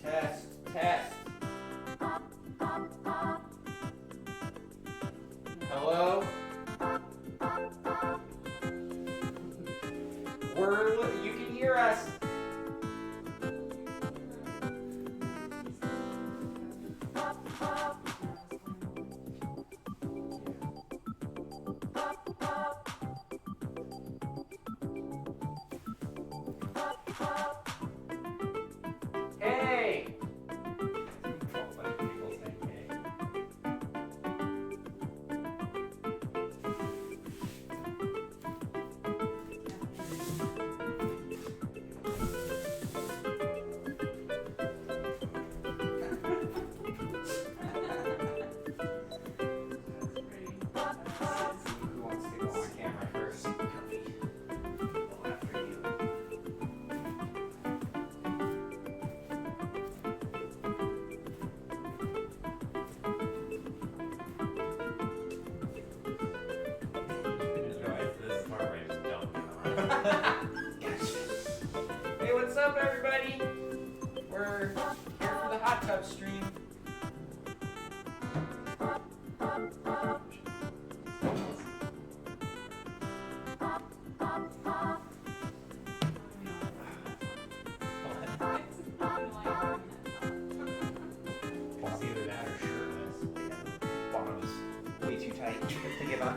Test, test. Hello? You can hear us. Hey! People say hey. Who wants to go on camera first? Go after you. This part where I just don't Hey, what's up, everybody? We're here for the hot tub stream. It's either that or shirtless. Bottoms way too tight to get on.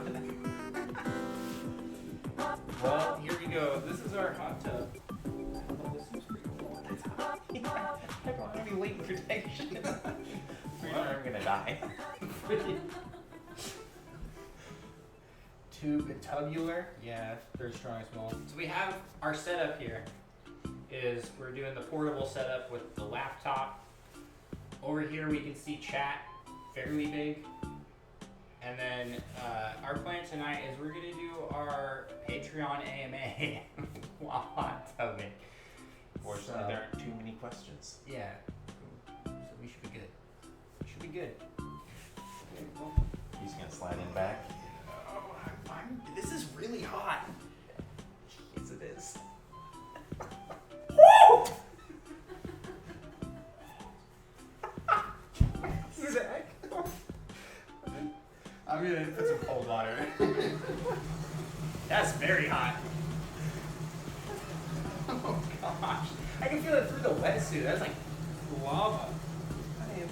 Well, here we go. This is our hot tub. Oh, this seems pretty cool. It's hot. I don't have any weight protection. Pretty sure I'm gonna die. Tube and tubular. Yeah, very strong as well. So we have our setup here. Is we're doing the portable setup with the laptop. Over here we can see chat fairly big. And then our plan tonight is we're gonna do our Patreon AMA while hot tubbing. Fortunately, there aren't too many questions. Yeah. So we should be good. Should be good. He's gonna slide in back. This is really hot. Yes, it is. Zach. I'm gonna put some cold water. That's very hot. Oh gosh. I can feel it through the wetsuit. That's like lava. I am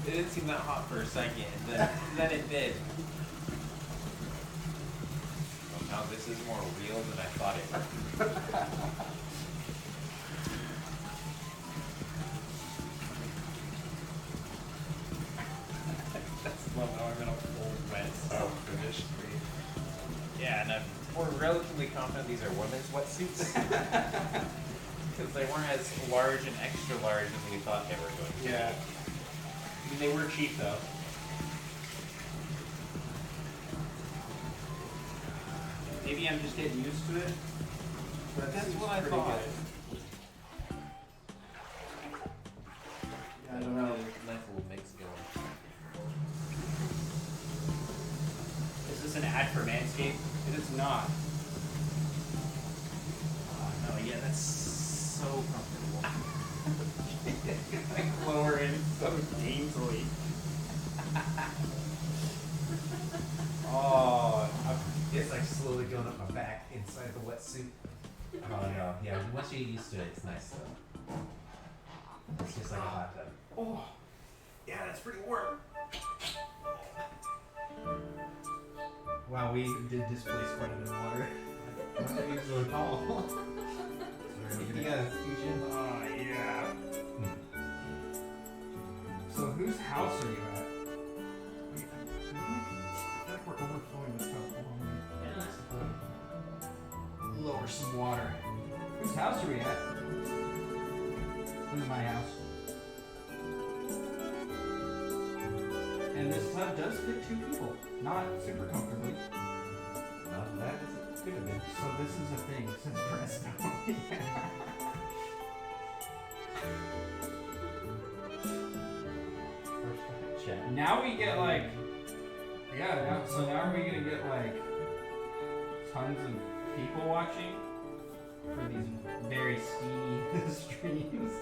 It didn't seem that hot for a second, then it did. Somehow this is more real than I thought it would. That's low. I'm in a full wet finish. Yeah, and we're relatively confident these are women's wetsuits. Because they weren't as large and extra large as we thought they were going to be. Yeah. I mean, they were cheap though. Maybe I'm just getting used to it. But That's this what is I pretty thought. good. I don't know. Nice little mix going. Is this an ad for Manscaped? It is not. Oh, no, yeah, that's so comfortable. Like lower in so daintily. Oh, It's like slowly going up my back inside the wetsuit. Oh no, yeah, once you get used to it, it's nice though. It's just like a hot tub. oh, yeah, that's pretty warm. Wow, we did displace quite a bit of water. Why are you so tall? Yeah, fusion. Oh yeah. So whose house are you at? I feel like we're overflowing this cup. Lower some water. Whose house are we at? This is my house. And this tub does fit 2 people. Not super comfortably. Not bad as it could have been. So this is a thing since press now. First time chat. Now we get like, so now are we gonna get like tons of people watching for these very steamy streams?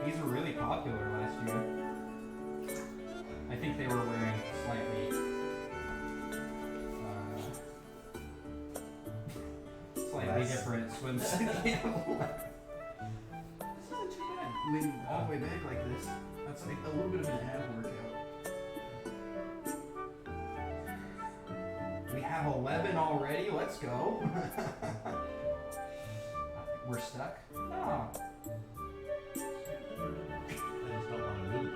These were really popular last year. I think they were wearing slightly different swimsuits. This isn't too bad. When all the way back like this, that's like a little bit of an ab workout. We have 11 already. Let's go. We're stuck. Oh. I just don't want to move.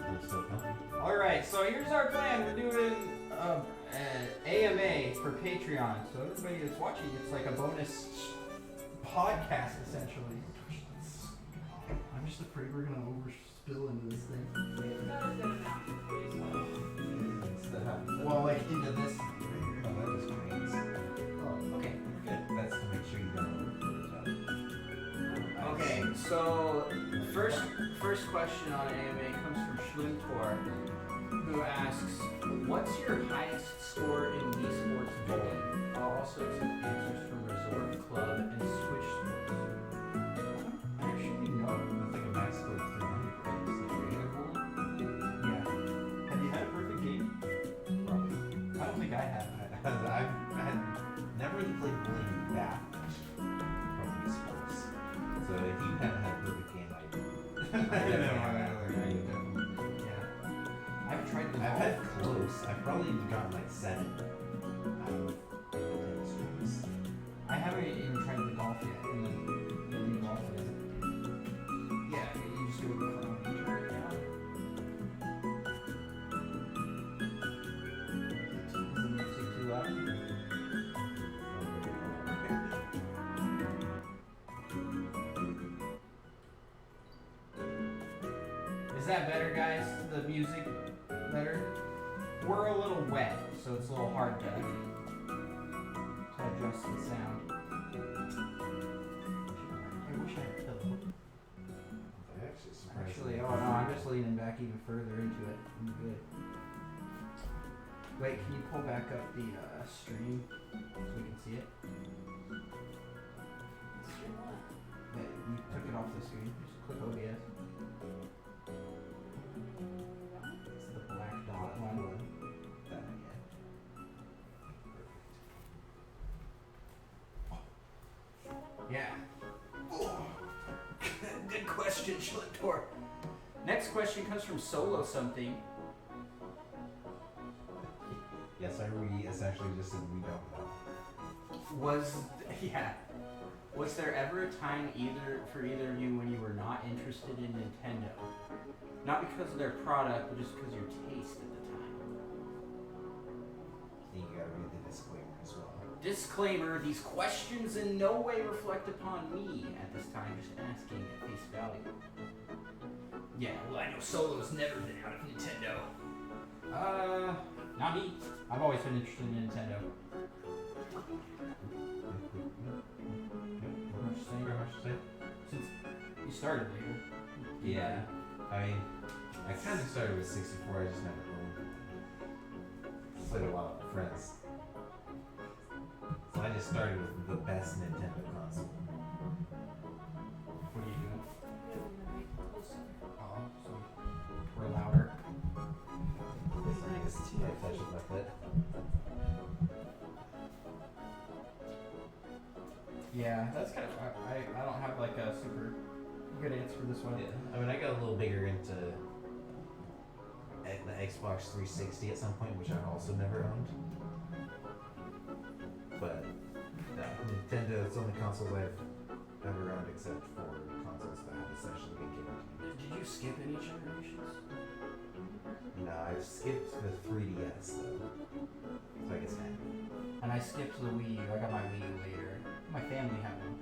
I'm still coming. All right. So here's our plan. We're doing an AMA for Patreon. So everybody that's watching, it's like a bonus podcast essentially. I'm just afraid we're gonna overspill into this thing. Well, like into this. Oh, that is great. Oh, okay, good. That's to make sure you don't Okay, so first question on AMA comes from Schlintor, who asks, "What's your highest score in Wii Sports bowling?" I'll also accept answers from Resort, Club, and Switch Sports. I actually know. I think a max score of 300, right? Is that regular bowling? Yeah. Have you had a perfect game? Probably. I don't think I have. I had never really played bowling that much from Wii Sports. So if you hadn't had a perfect game, I definitely have. Yeah. I've tried the I've golf. had close. I've probably gotten like 7 out of 10 streams. I haven't even tried the golf yet. And the golf is. Yeah, you just do it with Chrome right now. Is the music too loud? Is that better, guys? The music better? We're a little wet, so it's a little hard to adjust the sound. I wish I had a pillow. Actually, oh no, I'm just leaning back even further into it. I'm good. Wait, can you pull back up the stream so we can see it? Yeah, you took it off the screen. Just click OBS. It's the black dot one. That again. Perfect. Yeah. Good question, Schlintor. Next question comes from Solo Something. Yes, we essentially just said we don't know. Was there ever a time for either of you when you were not interested in Nintendo? Not because of their product, but just because of your taste at the time. You gotta read the disclaimer as well. Disclaimer, these questions in no way reflect upon me at this time, just asking at face value. Yeah, well, I know Solo's never been out of Nintendo. Not me. I've always been interested in Nintendo. Very much the same. Since you started later. Yeah. I mean, I kind of started with 64, I just never played a lot with friends. So I just started with the best Nintendo console. What are you doing? Oh, so we're louder. It's too much touch with my foot. Yeah, that's kind of. I don't have like a super good answer for this one. Yeah. I mean, I got a little bigger into the Xbox 360 at some point, which I also never owned. But Nintendo, it's the only consoles I've ever owned except for consoles that have essentially been given to me. Did you skip any generations? No, I've skipped the 3DS though. So I guess half. And I skipped the Wii U. I got my Wii U later. My family had one,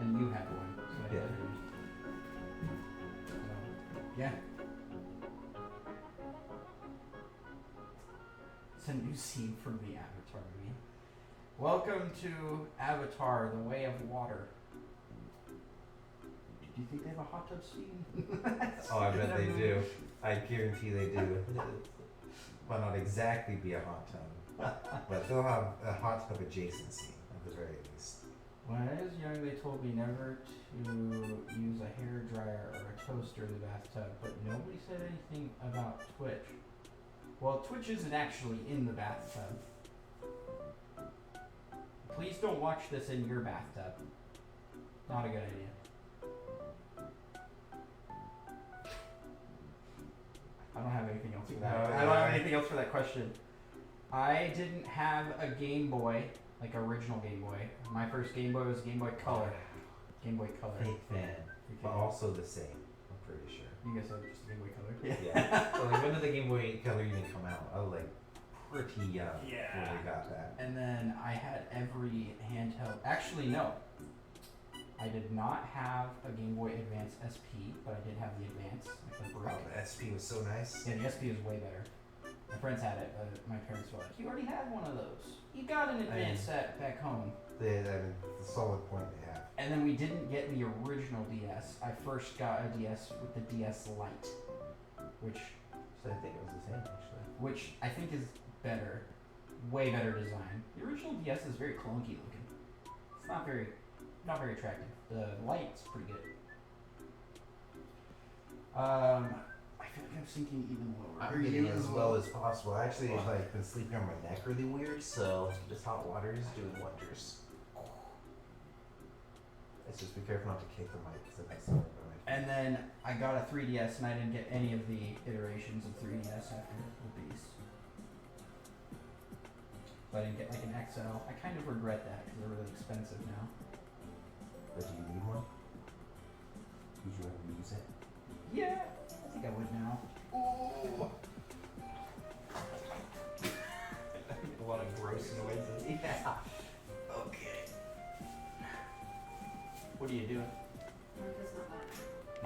and you had one, so I Yeah. did. So, yeah. It's a new scene from the Avatar movie. Welcome to Avatar: The Way of Water. Do you think they have a hot tub steam? Oh, I bet they do. I guarantee they do. Might not exactly be a hot tub, but they'll have a hot tub adjacency at the very least. When I was young, they told me never to use a hair dryer or a toaster in the bathtub, but nobody said anything about Twitch. Well, Twitch isn't actually in the bathtub. Please don't watch this in your bathtub. Not a good idea. I don't have anything else for that. I don't have anything else for that question. I didn't have a Game Boy, like original Game Boy. My first Game Boy was Game Boy Color. Game Boy Color. Fake fan, but also the same. I'm pretty sure. You guys have just Game Boy Color? Yeah. So like when did the Game Boy Color even come out? I was like pretty young when we got that. And then I had every handheld. Actually, no. I did not have a Game Boy Advance SP, but I did have the Advance, like the brick. Oh, the SP was so nice. Yeah, the SP was way better. My friends had it, but my parents were like, "You already had one of those. You got an Advance set back home." They, I mean, the solid point they have. And then we didn't get the original DS. I first got a DS with the DS Lite, which So I think it was the same actually. I think is better, way better design. The original DS is very clunky looking. It's not very attractive. The Lite's pretty good. I feel like I'm sinking even lower. I'm getting as well as possible. I actually like been sleeping on my neck really weird, so this hot water is doing wonders. Let's just be careful not to kick the mic because that's not going. And then I got a 3DS and I didn't get any of the iterations of 3DS after the Beast. So I didn't get like an XL. I kind of regret that because they're really expensive now. But do you need one? Would you ever use it? Yeah, I think I would now. Ooh. A lot of gross noises. Yeah. Okay. What are you doing?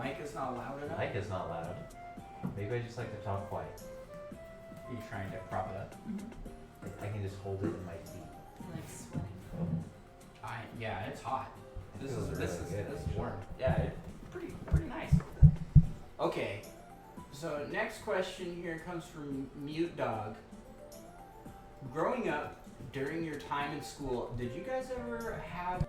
Mic is not loud enough? Mic is not loud. Maybe I just like to talk quiet. Are you trying to prop it up? I can just hold it in my feet. Like sweating. Yeah, it's hot. It This feels is really good, warm. actually. Yeah, it's pretty nice. Okay. So next question here comes from Mute Dog. Growing up during your time in school, did you guys ever have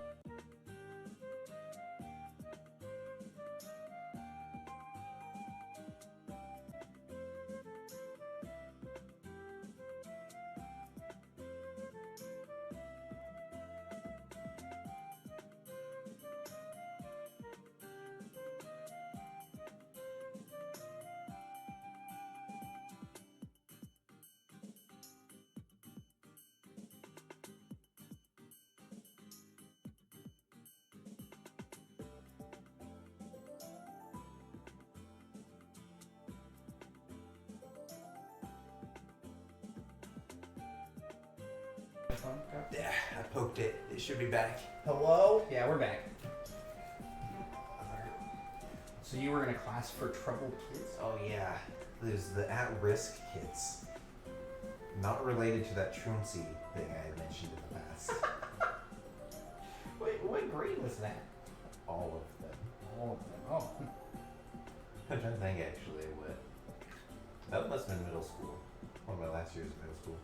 Yeah, I poked it. It should be back. Hello? Yeah, we're back. So you were in a class for troubled kids? Oh yeah. There's the at-risk kids. Not related to that truancy thing I had mentioned in the past. Wait, what grade was that? All of them. All of them. Oh. I'm trying to think actually what. That must have been middle school. One of my last years of middle school.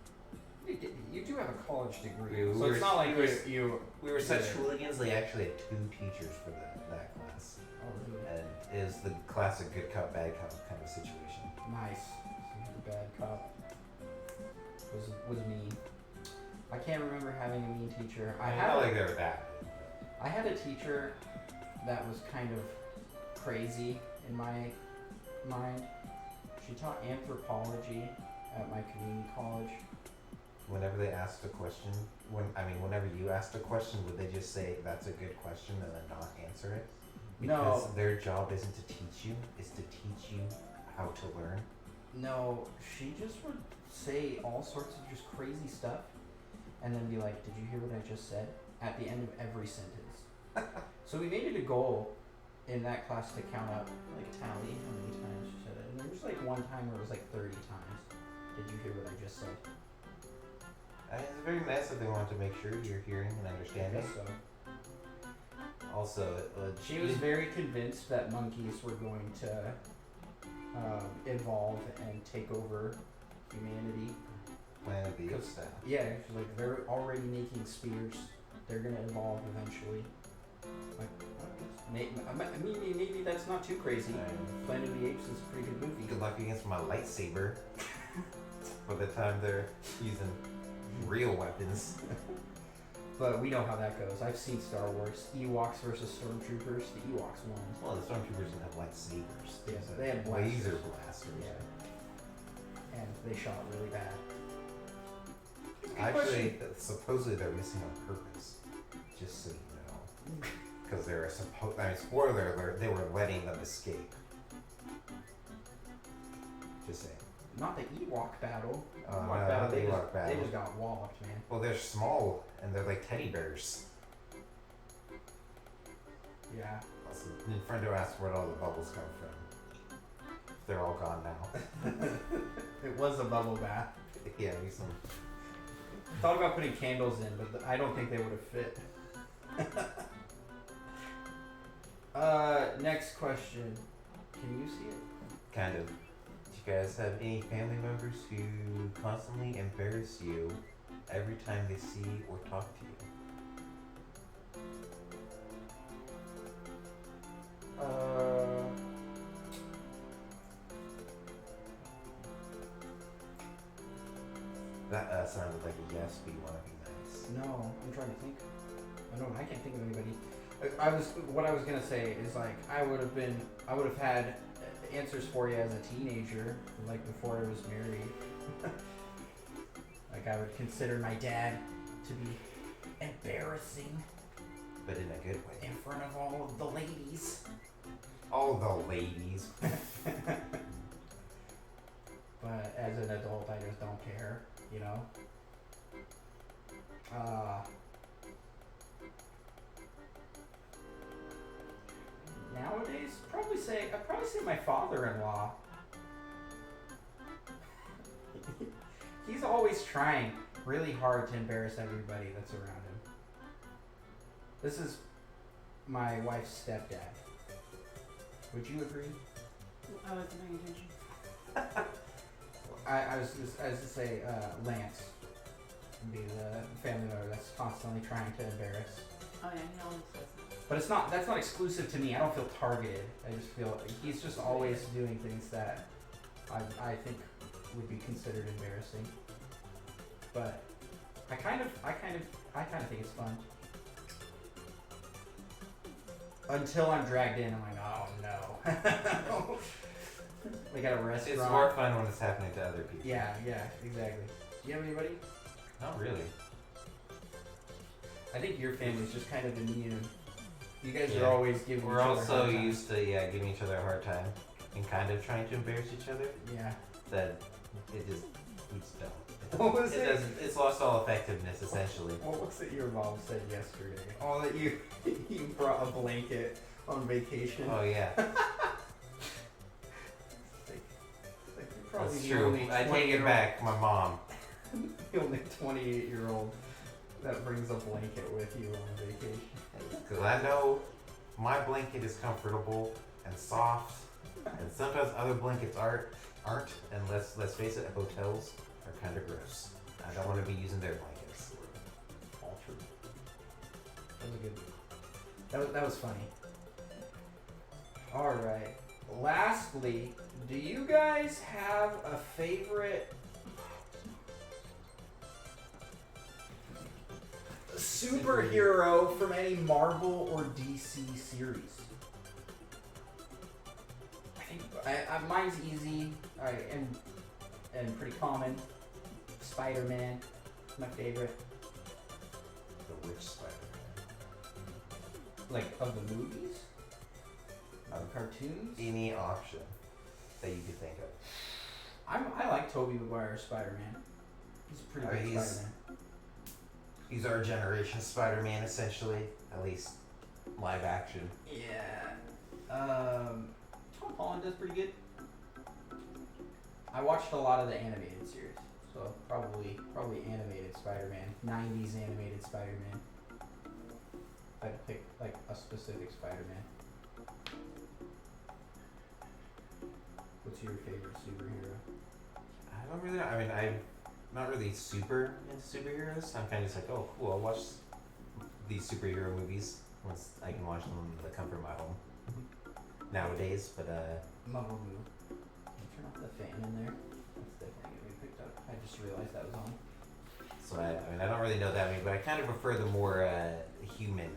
You do have a college degree, We so were- it's not like we you. We were such Yeah. hooligans, they actually had 2 teachers for that class. Oh, really? And it was the classic good cop, bad cop kind of situation. Nice. So the bad cop was mean. I can't remember having a mean teacher. I had Not like they were that. I had a teacher that was kind of crazy in my mind. She taught anthropology at my community college. Whenever they asked a question, whenever you asked a question, would they just say that's a good question and then not answer it? Because No. their job isn't to teach you, it's to teach you how to learn. No, she just would say all sorts of just crazy stuff and then be like, "Did you hear what I just said?" at the end of every sentence. So we made it a goal in that class to count up, like tally how many times she said it. And there was like one time where it was like 30 times. Did you hear what I just said? It's very nice that they want to make sure you're hearing and I understanding. guess so. Also, She was very convinced that monkeys were going to evolve and take over humanity. Planet of the Apes style. Yeah, she's like, they're already making spears. They're gonna evolve eventually. Like, maybe that's not too crazy. Planet of the Apes is a pretty good movie. Good luck against my lightsaber. By the time they're using real weapons. But we know how that goes. I've seen Star Wars. Ewoks versus Stormtroopers. The Ewoks won. Well, the Stormtroopers didn't have lightsabers. Yeah, they had blasters. laser blasters. Yeah. And they shot really bad. Actually, supposedly they're missing on purpose. Just so you know. Because they were spoiler alert, they were letting them escape. Just saying. Not the Ewok battle. Not the Ewok battle. They just got walloped, man. Well, they're small and they're like teddy bears. Yeah. Also, Nintendo asked where all the bubbles come from. They're all gone now. It was a bubble bath. Yeah, we some. Thought about putting candles in, but I don't think they would have fit. Next question. Can you see it? Kind of. Do you guys have any family members who constantly embarrass you every time they see or talk to you? That sounded like a yes, but you want to be nice. No, I'm trying to think. I can't think of anybody. What I was gonna say is like I would have had answers for you as a teenager, like before I was married. Like I would consider my dad to be embarrassing But in a good way. in front of all of the ladies. All the ladies. But as an adult, I just don't care, you know. Nowadays, I'd probably say my father-in-law. He's always trying really hard to embarrass everybody that's around him. This is my wife's stepdad. Would you agree? I wasn't paying attention. I was to say Lance would be the family member that's constantly trying to embarrass. Oh yeah, he always says that. But that's not exclusive to me. I don't feel targeted. I just feel he's just always doing things that I think would be considered embarrassing. But I kind of think it's fun. Until I'm dragged in, I'm like, oh no. Like at a restaurant. It's more fun when it's happening to other people. Yeah, exactly. Do you have anybody? Not really. I think your family's just kind of immune. You guys Yeah. are always giving We're each other a also hard time. used to giving each other a hard time and kind of trying to embarrass each other. Yeah. That it just we just don't. What was it? it? Doesn't. It's lost all effectiveness essentially. What was it your mom said yesterday? Oh, that you brought a blanket on vacation. Oh yeah, Like, you're probably that's the true. only I take it 20-year-old back. My mom. The only 28-year-old that brings a blanket with you on vacation. Because I know my blanket is comfortable and soft, and sometimes other blankets aren't. And let's face it, hotels are kind of gross. I don't want to be using their blankets. All true. That was good. That was funny. All right. Lastly, do you guys have a favorite superhero from any Marvel or DC series? I think mine's easy and pretty common. Spider-Man, my favorite. The which Spider-Man? Like of the movies, of the cartoons. Any option that you could think of. I like Tobey Maguire's Spider-Man. He's a pretty good He's- Spider-Man. He's our generation Spider-Man, essentially. At least live action. Yeah. Tom Holland does pretty good. I watched a lot of the animated series, so probably animated Spider-Man, 90s animated Spider-Man. If I had to pick like a specific Spider-Man. What's your favorite superhero? I don't really know. I mean, I'm not really super into superheroes. I'm kind of just like, oh, cool. I'll watch these superhero movies once I can watch them in the comfort of my home nowadays. But Mumble Moo. Can you turn off the fan in there? That's definitely gonna be picked up. I just realized that was on. so I mean, I don't really know that many, but I kind of prefer the more human,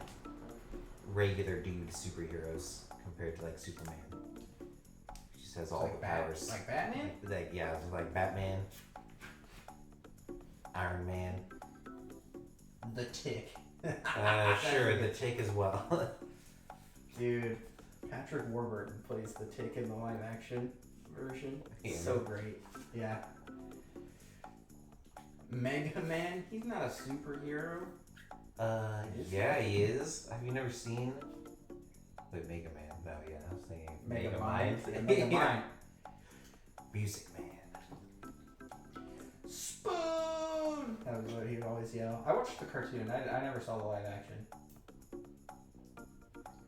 regular dude superheroes compared to like Superman. He just has all Like the powers. Like Batman? Like yeah, like Batman, Iron Man. The Tick. Sure, the Tick as well. Dude, Patrick Warburton plays the Tick in the live action version. It's Yeah. so great. Yeah. Mega Man, he's not a superhero. Yeah, he is. Have you never seen? Wait, Mega Man? No, yeah, I was thinking Mega Mind. Mind. Mega Mind. Music Man. Spoon! That was what he would always yell. I watched the cartoon. I never saw the live action.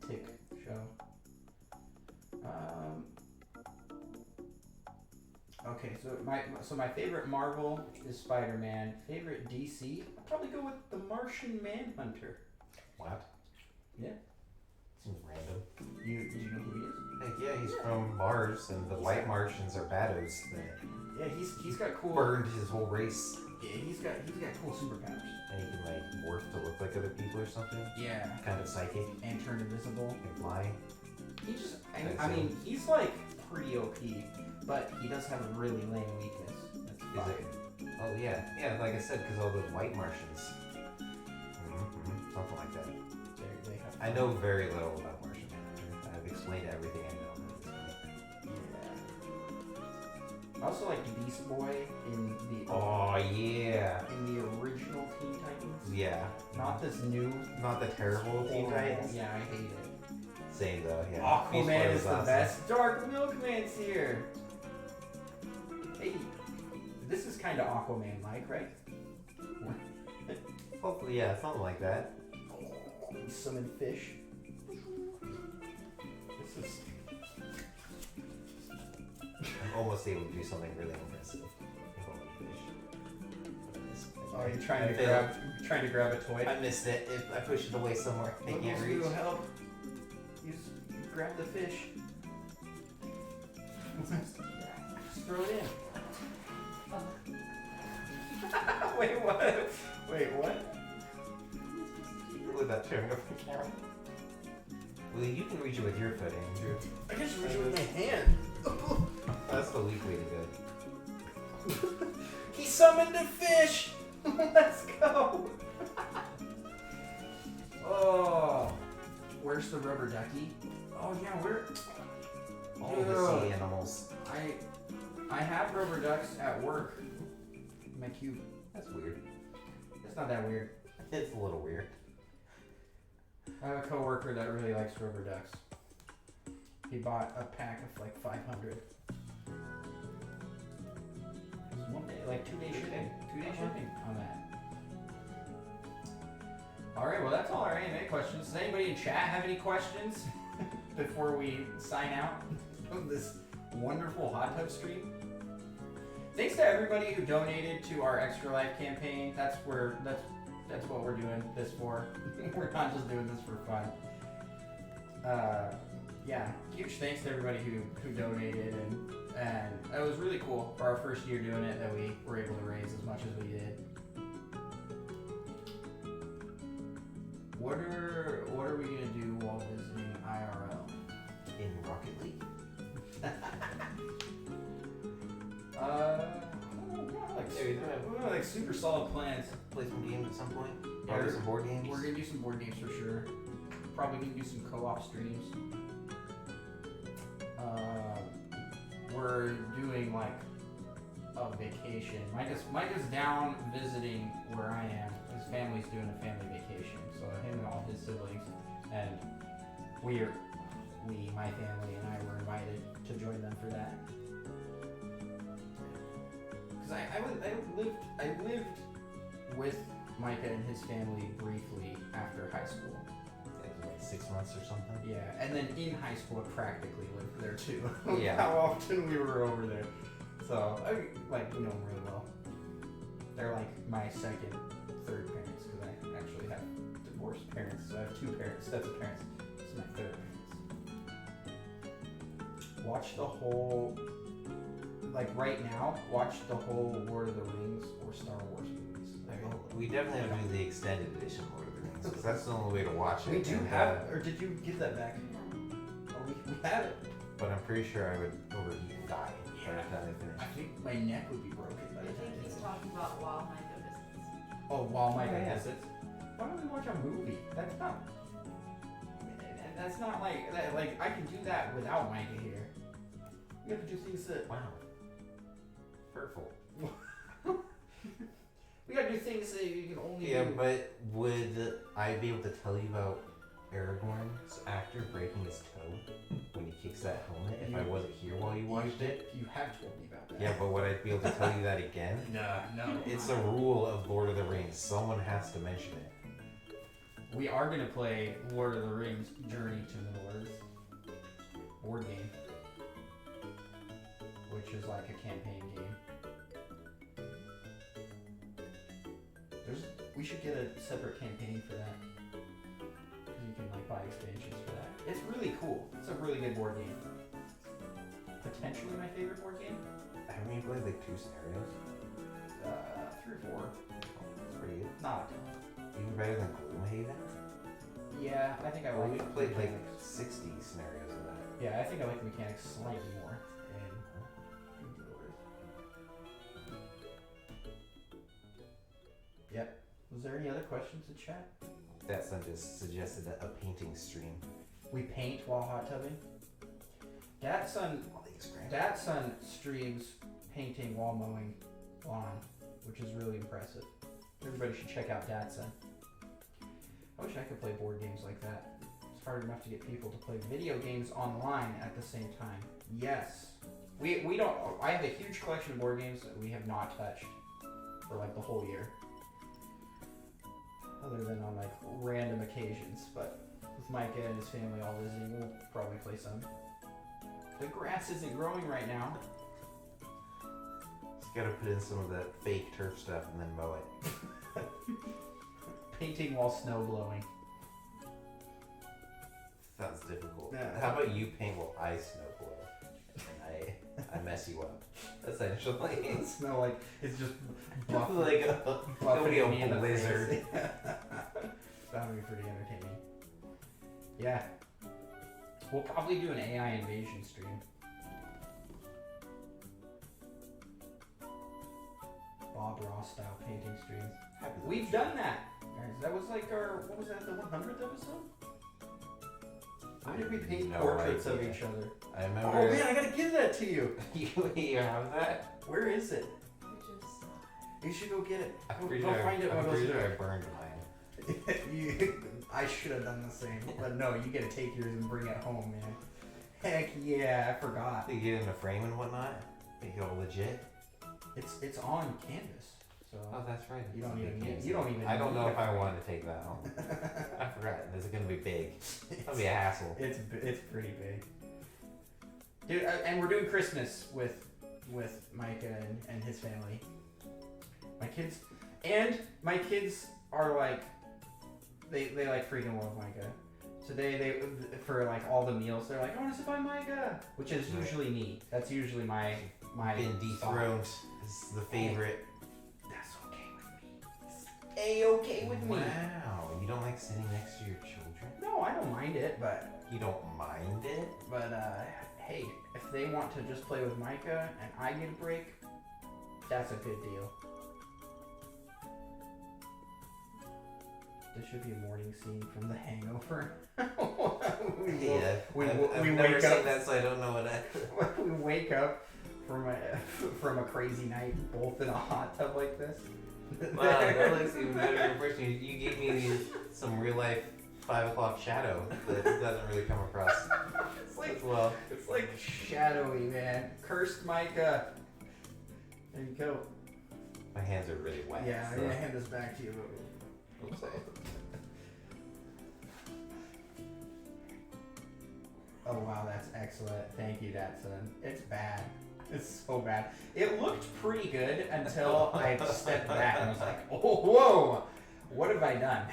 Tick show. Okay, so my favorite Marvel is Spider-Man. Favorite DC? I'd probably go with the Martian Manhunter. What? Yeah. Seems random. Do you know who he is? Heck yeah, he's from Mars, and the white Martians are baddos that Yeah, he's got cool. burned his whole race. Yeah, he's got cool superpowers. And he can like morph to look like other people or something. Yeah. Kind of psychic. And turn invisible. Can fly. He just, I That's mean, he's like pretty OP, but he does have a really lame weakness. That's Is fire. it? Oh yeah, yeah. Like I said, because all those white Martians. Something like that. They have I know very little about Martian Manhunter. I've explained everything I know. Yeah. I also like Beast Boy in the Oh yeah. in the original Teen Titans. Yeah. Not this new. Not the terrible Teen Titans. Yeah, I hate it. Same though. Yeah. Beast Boy Aquaman was is the awesome. best. Dark Milkman's here. Hey, this is kind of Aquaman-like, right? Hopefully, yeah, something like that. You summon fish. This is. I'm almost able to do something really impressive. Oh, you're trying I to failed. grab a toy. I missed it. I pushed it away somewhere. I What can't must reach. you help? You grab the fish. Just throw it in. Wait, what? Wait, what? With that turn over the camera. Well, you can reach it with your foot, Andrew. I can just reach it with my hand. That's the weak way to go. He summoned a fish! Let's go! Oh. Where's the rubber ducky? Oh yeah, All the sea animals. I have rubber ducks at work. In my cube. That's weird. It's not that weird. It's a little weird. I have a coworker that really likes rubber ducks. He bought a pack of like 500. It was one day, like 2 day shipping. 2 day shipping on that. Alright, well that's all our AMA questions. Does anybody in chat have any questions before we sign out of this wonderful hot tub stream? Thanks to everybody who donated to our Extra Life campaign. That's what we're doing this for. We're not just doing this for fun. Yeah, huge thanks to everybody who donated and it was really cool for our first year doing it that we were able to raise as much as we did. What are we gonna do while visiting IRL? In Rocket League. Like super solid plans. Play some games at some point. Yeah, Probably some board games. We're gonna do some board games for sure. Probably gonna do some co-op streams. We're doing like a vacation. Micah's down visiting where I am. His family's doing a family vacation. So him and all his siblings and my family and I were invited to join them for that. Because I lived with Micah and his family briefly after high school. what, 6 months or something. Yeah, and then in high school, I practically lived there too. Yeah. How often we were over there. So, we know them really well. They're like my second, third parents, because I actually have divorced parents. So I have two parents, sets of parents. This is my third parents. Watch the whole, right now, watch the whole Lord of the Rings or Star Wars movies. We definitely have to do the extended edition Lord of the Rings, because that's the only way to watch it. We do and, have, or did you give that back? Oh, we have it. But I'm pretty sure I would overheat and die by the time I finish. I think my neck would be broken by I the time think I he's finish. talking about while Micah visits. Oh, while Micah Yeah. visits. Why don't we watch a movie? That's not. That's not like that. Like I can do that without Micah here. We have to do things that. Wow. Hurtful. We gotta do things that you can only Yeah, do. but would I be able to tell you about Aragorn's actor breaking his toe when he kicks that helmet if I wasn't here while you watched it? You have told me about that. Yeah, but would I be able to tell you that again? No. It's a rule of Lord of the Rings. Someone has to mention it. We are gonna play Lord of the Rings: Journey to Middle-earth board game, which is like a campaign game. We should get a separate campaign for that. Because you can buy expansions for that. It's really cool. It's a really good board game. Potentially my favorite board game. Haven't you played 2 scenarios? 3 or 4. That's pretty good. Not a ton. Even better than Gloomhaven? Yeah, I think I Well, like we've played mechanics. 60 scenarios of that. Yeah, I think I like the mechanics slightly more in Middle-earth. Yep. Was there any other questions in chat? That son just suggested a painting stream. We paint while hot tubbing. That son streams painting while mowing lawn, which is really impressive. Everybody should check out Datsun. I wish I could play board games like that. It's hard enough to get people to play video games online at the same time. Yes. We don't. I have a huge collection of board games that we have not touched for the whole year. Other than on random occasions, but with Micah and his family all visiting, we'll probably play some. The grass isn't growing right now. Just gotta put in some of that fake turf stuff and then mow it. Painting while snow blowing. Sounds difficult. Yeah. How about you paint while I snow blow? And I mess you up. Essentially. Snow it's just Like a buffeting me in the blizzard. face. That would be pretty entertaining. Yeah. We'll probably do an AI invasion stream. Bob Ross style painting stream. We've done that. Guys, that was what was that, the 100th episode? When did we paint No portraits of idea. each other? I remember. Oh man, I gotta give that to you. You have that? Where is it? I just saw it. You should go get it. I'm Go pretty find it. I'm while pretty those- sure I burned mine. I should have done the same, but no, you gotta take yours and bring it home, man. Heck yeah, I forgot. You get it in a frame and whatnot. Make it all legit. It's on canvas, so Oh, that's right. you don't It's a even big need. case. You don't even. I don't need know a if I frame. want to take that home. I forgot. This is gonna be big. That'll be a hassle. It's pretty big, dude. And we're doing Christmas with Micah and his family. My kids are they freaking love Micah. So they for all the meals they're like, I want to sit by Micah, which is usually me. That's usually my Been thought. dethroned. This is the favorite. That's okay with me. A-okay with me. Wow. You don't like sitting next to your children? No, I don't mind it, but You don't mind it? hey, if they want to just play with Micah and I get a break, that's a good deal. This should be a morning scene from The Hangover. Yeah. we I've wake never up. seen that, so I don't know what I. We wake up from a crazy night, both in a hot tub like this. Wow, that looks even better in person. You gave me some real life 5 o'clock shadow that doesn't really come across It's like as well. it's like shadowy, man. Cursed Micah. There you go. My hands are really wet. Yeah, I'm so. gonna hand this back to you. Oops, Oh wow, that's excellent. Thank you, Datsun. It's bad. It's so bad. It looked pretty good until I stepped back and was like, oh, whoa, what have I done?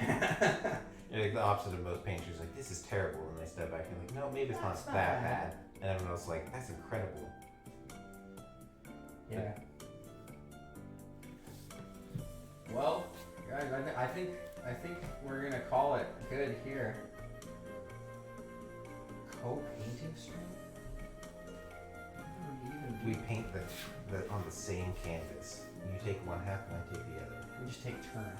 You're like the opposite of most painters. Like, this is terrible. And they step back and like, no, maybe it's not That's that not bad. And everyone else is like, that's incredible. Yeah. Well, guys, I think we're gonna call it good here. Co-painting stream? What do we even do? We paint the on the same canvas. You take one half and I take the other. We just take turns.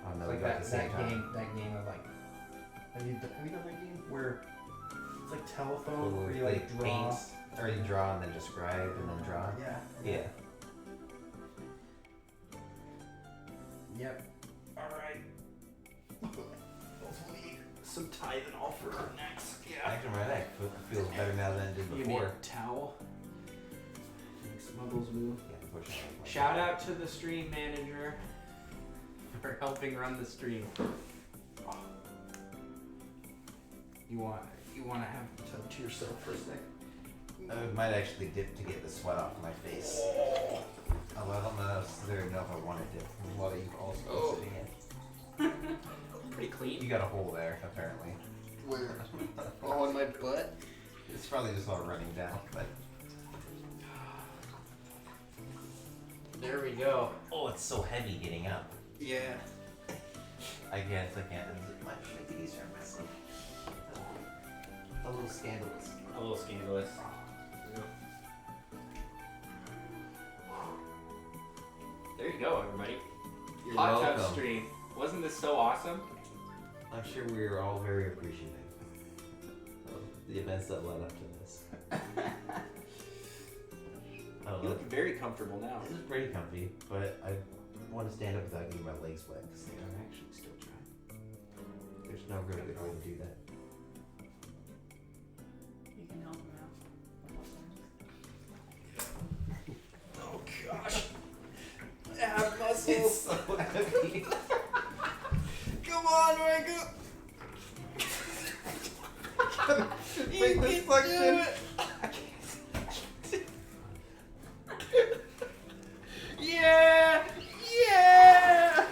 Oh no, It's we like go at the same time. that game of like. Have you done that game where it's like telephone Where where you they like draw? paint, or you draw and then describe and then draw. Yeah. Yeah. Yep. All right. Hopefully some Tylenol for our necks. Actually, my neck feels better now than it did You need before. a towel. Smuggles move. Yeah, unfortunately. Shout out to the stream manager for helping run the stream. You want to have a tub to yourself for a sec? I might actually dip to get the sweat off my face. Although I don't know if I want to dip while you've also sitting in. Pretty clean. You got a hole there, apparently. Where? Oh, in my butt? It's probably just all running down, but. There we go. Oh, it's so heavy getting up. Yeah. I guess I can't. My these are messy. A little scandalous. A little scandalous. There you go, everybody. You're Hot tub welcome. stream. Wasn't this so awesome? I'm sure we are all very appreciative of the events that led up to this. I don't You know. look very comfortable now. This is pretty comfy, but I want to stand up without getting my legs wet because they are actually still dry. There's no real good way to do that. You can help him out. Oh gosh. Ab muscles. It's so heavy. Come on, Micah. Make this suction. Yeah! Yeah!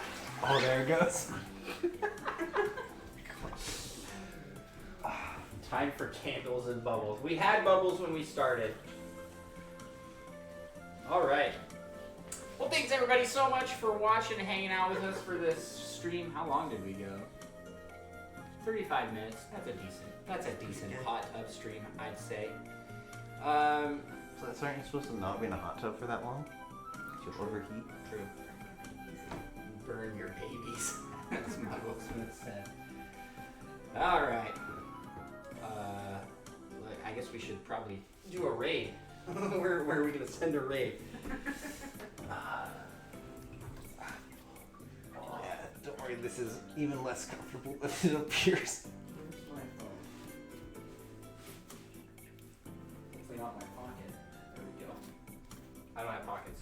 Oh, there it goes. Time for candles and bubbles. We had bubbles when we started. Alright. Well, thanks everybody so much for watching and hanging out with us for this stream. How long did we go? 35 minutes. That's a decent hot tub stream, I'd say. So that's aren't you supposed to not be in a hot tub for that long? You'll overheat. True. Burn your babies, as Michael Smith said. Alright. I guess we should probably do a raid. where are we going to send a raid? Oh, yeah, don't worry, this is even less comfortable than it appears. Where's my phone? Hopefully not my pocket. There we go. I don't have pockets.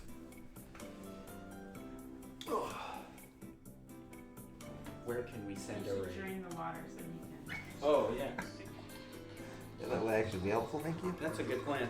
Where can we send a You should raid? drain the water so you can. Oh, yeah. Yeah, that would actually be helpful, thank you. That's a good plan.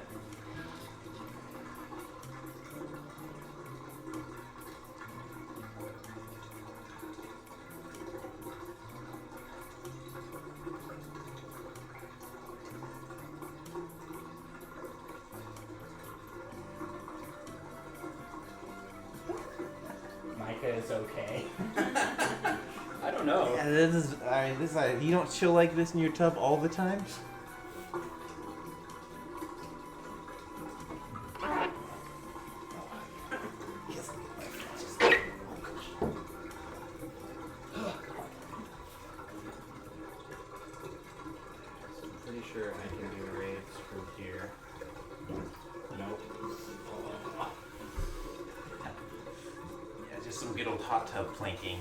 Micah is okay. I don't know. Yeah, this is. I mean, this. You don't chill like this in your tub all the time. Pretty sure I can do raids from here. Nope. Yeah, just some good old hot tub planking.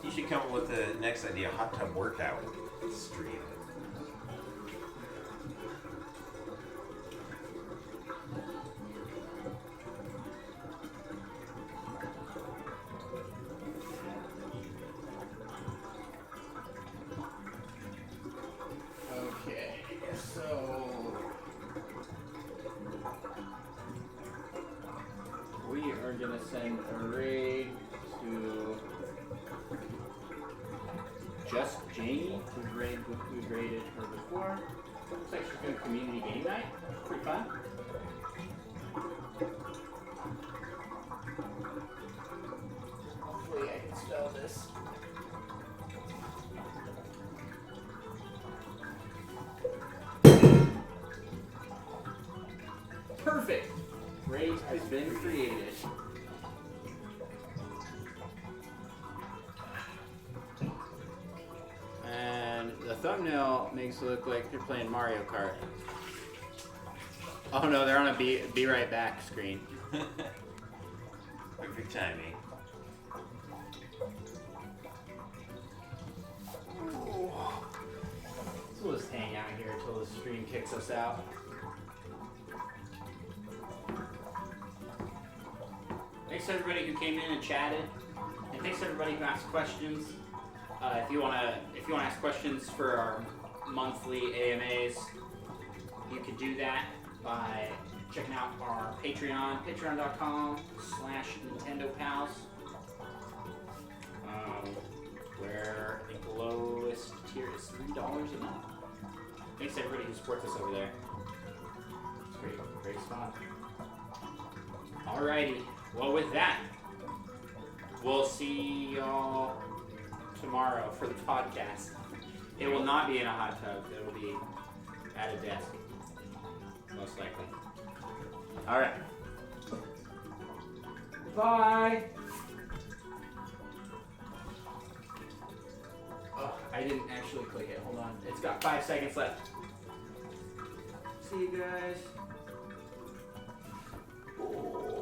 You should come up with the next idea: hot tub workout stream. Okay. send a raid to just Jamie, who's raided her before. Looks like she's doing community game night. Pretty fun. Hopefully I can spell this. Perfect! Raid has been created. And the thumbnail makes it look like they're playing Mario Kart. Oh no, they're on a be right back screen. Perfect timing. So we'll just hang out here until the stream kicks us out. Thanks to everybody who came in and chatted, and thanks to everybody who asked questions. If you wanna ask questions for our monthly AMAs, you can do that by checking out our Patreon, patreon.com/NintendoPals, where the lowest tier is $3 a month. Thanks to everybody who supports us over there. It's great spot. Alrighty, well with that, we'll see y'all tomorrow for the podcast. It will not be in a hot tub. It will be at a desk, most likely. All right. Bye. Oh, I didn't actually click it. Hold on. It's got 5 seconds left. See you guys. Oh.